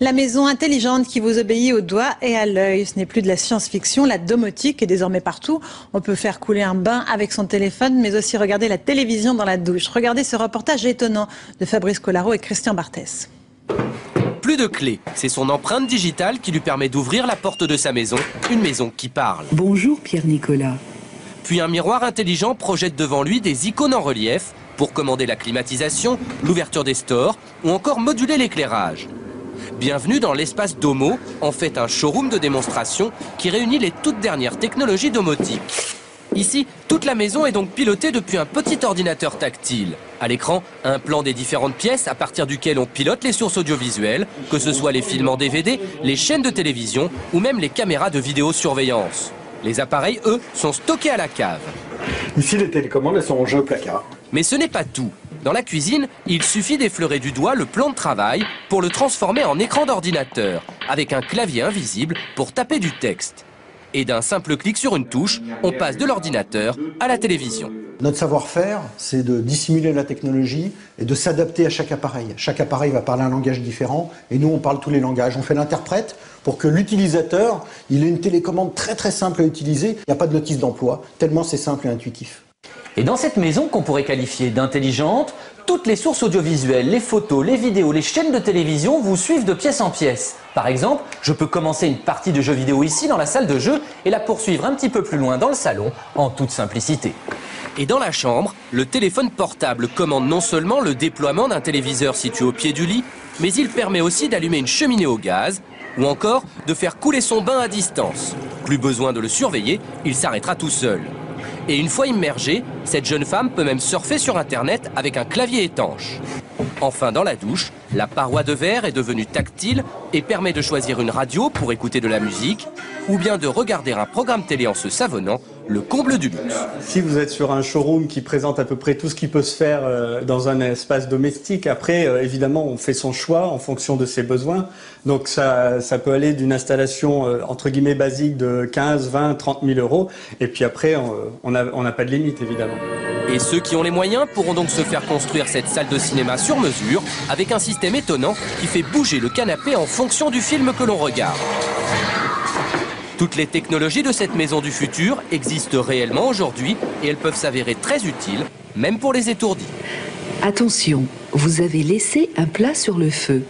La maison intelligente qui vous obéit au doigt et à l'œil. Ce n'est plus de la science-fiction, la domotique est désormais partout. On peut faire couler un bain avec son téléphone, mais aussi regarder la télévision dans la douche. Regardez ce reportage étonnant de Fabrice Collaro et Christian Barthès. Plus de clé, c'est son empreinte digitale qui lui permet d'ouvrir la porte de sa maison, une maison qui parle. Bonjour Pierre-Nicolas. Puis un miroir intelligent projette devant lui des icônes en relief pour commander la climatisation, l'ouverture des stores ou encore moduler l'éclairage. Bienvenue dans l'espace Domo, en fait un showroom de démonstration qui réunit les toutes dernières technologies domotiques. Ici, toute la maison est donc pilotée depuis un petit ordinateur tactile. À l'écran, un plan des différentes pièces à partir duquel on pilote les sources audiovisuelles, que ce soit les films en DVD, les chaînes de télévision ou même les caméras de vidéosurveillance. Les appareils, eux, sont stockés à la cave. Ici, les télécommandes, elles sont rangées au placard. Mais ce n'est pas tout. Dans la cuisine, il suffit d'effleurer du doigt le plan de travail pour le transformer en écran d'ordinateur, avec un clavier invisible pour taper du texte. Et d'un simple clic sur une touche, on passe de l'ordinateur à la télévision. Notre savoir-faire, c'est de dissimuler la technologie et de s'adapter à chaque appareil. Chaque appareil va parler un langage différent et nous, on parle tous les langages. On fait l'interprète pour que l'utilisateur, il ait une télécommande très très simple à utiliser. Il n'y a pas de notice d'emploi, tellement c'est simple et intuitif. Et dans cette maison qu'on pourrait qualifier d'intelligente, toutes les sources audiovisuelles, les photos, les vidéos, les chaînes de télévision vous suivent de pièce en pièce. Par exemple, je peux commencer une partie de jeu vidéo ici dans la salle de jeu et la poursuivre un petit peu plus loin dans le salon en toute simplicité. Et dans la chambre, le téléphone portable commande non seulement le déploiement d'un téléviseur situé au pied du lit, mais il permet aussi d'allumer une cheminée au gaz ou encore de faire couler son bain à distance. Plus besoin de le surveiller, il s'arrêtera tout seul. Et une fois immergée, cette jeune femme peut même surfer sur Internet avec un clavier étanche. Enfin, dans la douche, la paroi de verre est devenue tactile et permet de choisir une radio pour écouter de la musique ou bien de regarder un programme télé en se savonnant, le comble du luxe. Si vous êtes sur un showroom qui présente à peu près tout ce qui peut se faire dans un espace domestique, après, évidemment, on fait son choix en fonction de ses besoins. Donc ça peut aller d'une installation entre guillemets basique de 15, 20, 30 000 euros. Et puis après, on n'a pas de limite, évidemment. Et ceux qui ont les moyens pourront donc se faire construire cette salle de cinéma sur mesure avec un système étonnant qui fait bouger le canapé en fonction du film que l'on regarde. Toutes les technologies de cette maison du futur existent réellement aujourd'hui et elles peuvent s'avérer très utiles, même pour les étourdis. Attention, vous avez laissé un plat sur le feu.